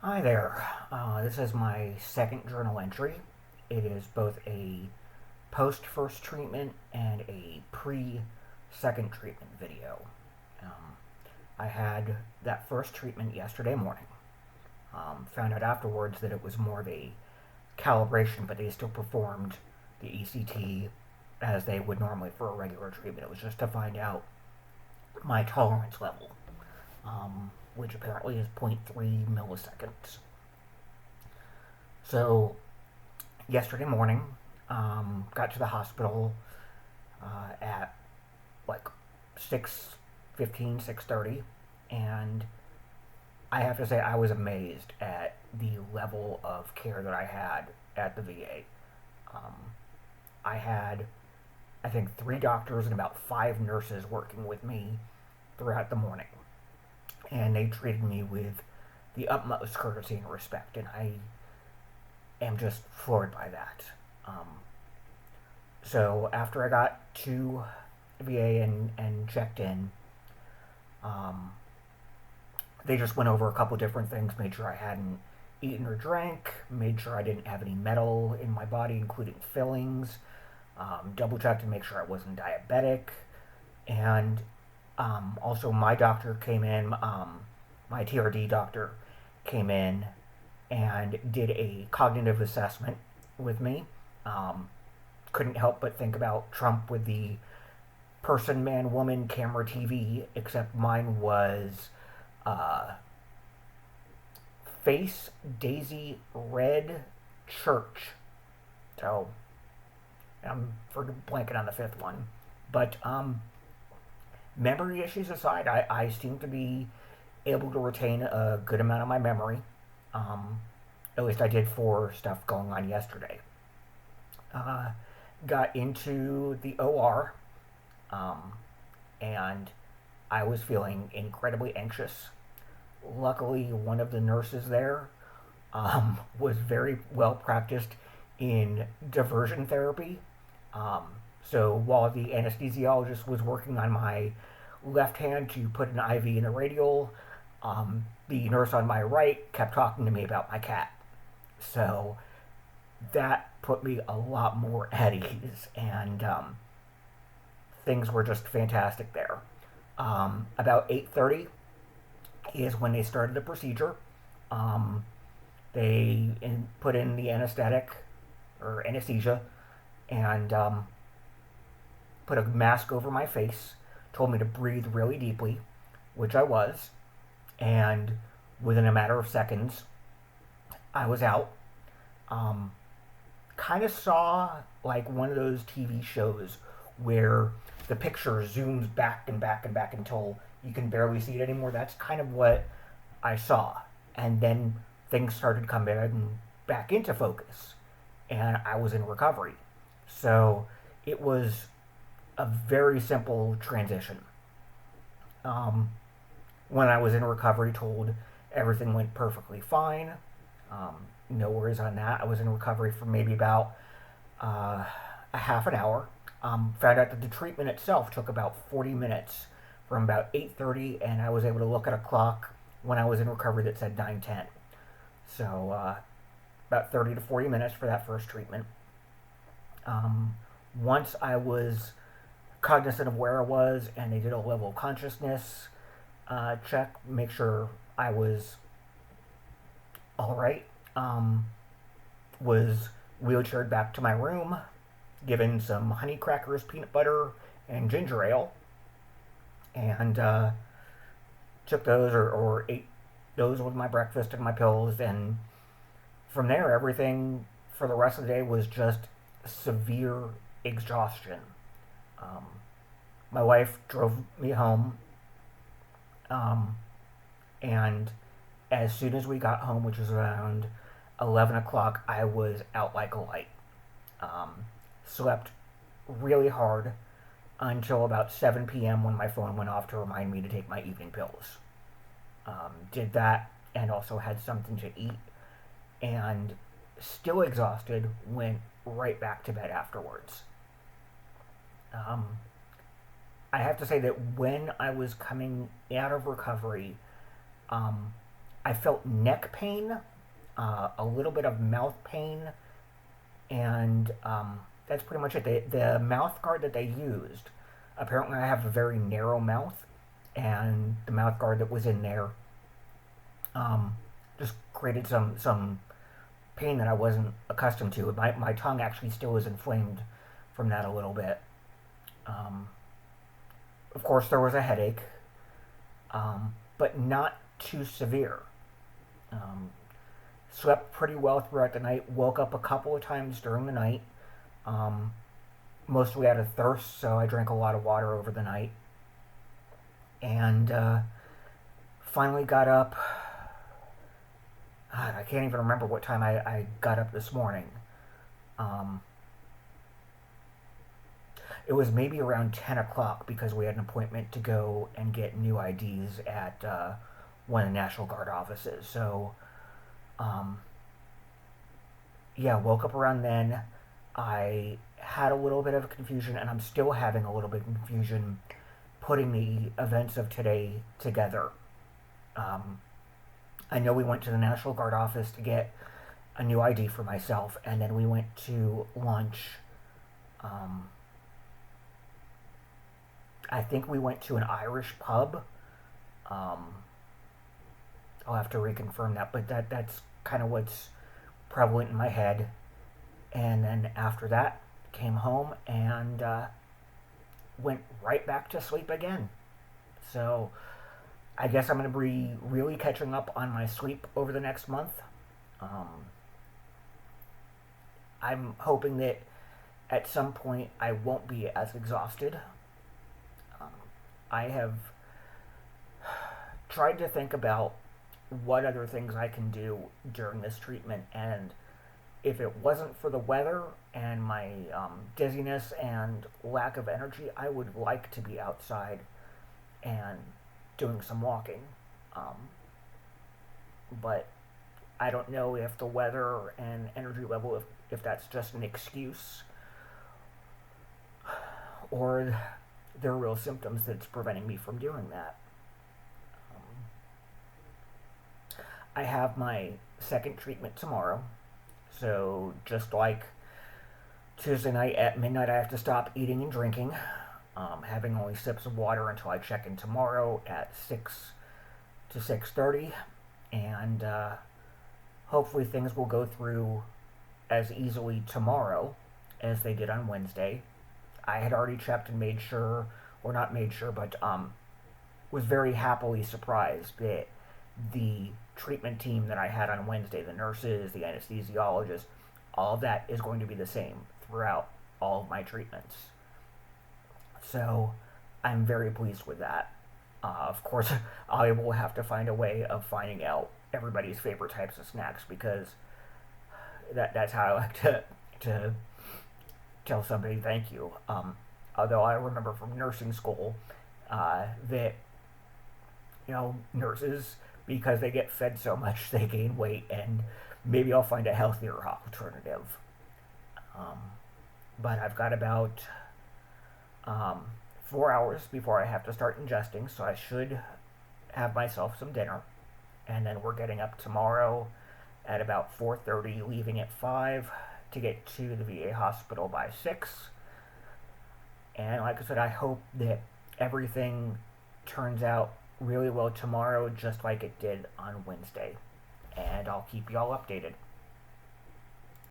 Hi there. This is my second journal entry. It is both a post first treatment and a pre second treatment video. Um, I had that first treatment yesterday morning. Found out afterwards that it was more of a calibration, but they still performed the ECT as they would normally for a regular treatment. It was just to find out my tolerance level, which apparently is zero point 0.3 milliseconds. So yesterday morning, got to the hospital at like 6:15, 6:30, and I have to say I was amazed at the level of care that I had at the VA. Um, I had, I think, three doctors and about five nurses working with me throughout the morning, and they treated me with the utmost courtesy and respect, and I am just floored by that. Um, so after I got to VA and checked in, um, they just went over a couple different things, made sure I hadn't eaten or drank, made sure I didn't have any metal in my body, including fillings, double checked to make sure I wasn't diabetic, and also my doctor came in, my TRD doctor came in and did a cognitive assessment with me. Um, couldn't help but think about Trump with the person, man, woman, camera, TV, except mine was uh, face, daisy, red, church. So I'm for blanking on the fifth one. But memory issues aside, I seem to be able to retain a good amount of my memory. Um, at least I did for stuff going on yesterday. Uh, got into the OR, um, and I was feeling incredibly anxious. Luckily, one of the nurses there was very well practiced in diversion therapy. Um, so while the anesthesiologist was working on my left hand to put an IV in a radial, the nurse on my right kept talking to me about my cat. So that put me a lot more at ease, and things were just fantastic there. About 8:30 is when they started the procedure. Um, they put in the anesthetic or anesthesia and put a mask over my face. Told me to breathe really deeply, which I was, and within a matter of seconds, I was out. Um, kind of saw like one of those TV shows where the picture zooms back and back and back until you can barely see it anymore. That's kind of what I saw. And then things started coming back into focus, and I was in recovery. So it was a very simple transition. Um, when I was in recovery, told everything went perfectly fine. Um, no worries on that. I was in recovery for maybe about uh, a half an hour. Found out that the treatment itself took about 40 minutes from about 8:30, and I was able to look at a clock when I was in recovery that said 9:10. So about 30 to 40 minutes for that first treatment. Once I was cognizant of where I was, and they did a level of consciousness check, make sure I was all right. Was wheelchaired back to my room, given some honey crackers, peanut butter, and ginger ale, and took those or ate those with my breakfast and my pills. And from there, everything for the rest of the day was just severe exhaustion. Um, my wife drove me home, um, and as soon as we got home, which was around 11 o'clock, I was out like a light. Slept really hard until about 7 p.m. when my phone went off to remind me to take my evening pills. Did that and also had something to eat, and still exhausted, went right back to bed afterwards. Um, I have to say that when I was coming out of recovery, um, I felt neck pain, a little bit of mouth pain, and that's pretty much it. The mouth guard that they used, apparently I have a very narrow mouth, and the mouth guard that was in there just created some pain that I wasn't accustomed to. My tongue actually still is inflamed from that a little bit. Of course, there was a headache, but not too severe. Um, Slept pretty well throughout the night. Woke up a couple of times during the night, um, mostly out of thirst, so I drank a lot of water over the night. And finally got up. God, I can't even remember what time I got up this morning. Um, it was maybe around 10 o'clock because we had an appointment to go and get new IDs at one of the National Guard offices. So, um, yeah, woke up around then. I had a little bit of confusion, and I'm still having a little bit of confusion putting the events of today together. Um, I know we went to the National Guard office to get a new ID for myself, and then we went to lunch. Um, I think we went to an Irish pub. Um, I'll have to reconfirm that, but that's kind of what's prevalent in my head. And then after that, came home and went right back to sleep again. So I guess I'm going to be really catching up on my sleep over the next month. Um, I'm hoping that at some point I won't be as exhausted. Um, I have tried to think about what other things I can do during this treatment, and if it wasn't for the weather and my dizziness and lack of energy, I would like to be outside and doing some walking. Um, but I don't know if the weather and energy level, if that's just an excuse or there are real symptoms that's preventing me from doing that. I have my second treatment tomorrow. So just like Tuesday night at midnight, I have to stop eating and drinking, having only sips of water until I check in tomorrow at 6 to 6:30, and hopefully things will go through as easily tomorrow as they did on Wednesday. I had already checked and made sure, or not made sure, but was very happily surprised that the treatment team that I had on Wednesday, the nurses, the anesthesiologists, all of that is going to be the same throughout all of my treatments. So I'm very pleased with that. Of course, I will have to find a way of finding out everybody's favorite types of snacks, because that's how I like to tell somebody thank you. Although I remember from nursing school that, nurses, because they get fed so much, they gain weight, and maybe I'll find a healthier alternative. Um, but I've got about 4 hours before I have to start ingesting, so I should have myself some dinner. And then we're getting up tomorrow at about 4:30, leaving at 5 to get to the VA hospital by 6. And like I said, I hope that everything turns out really well tomorrow, just like it did on Wednesday. And I'll keep y'all updated.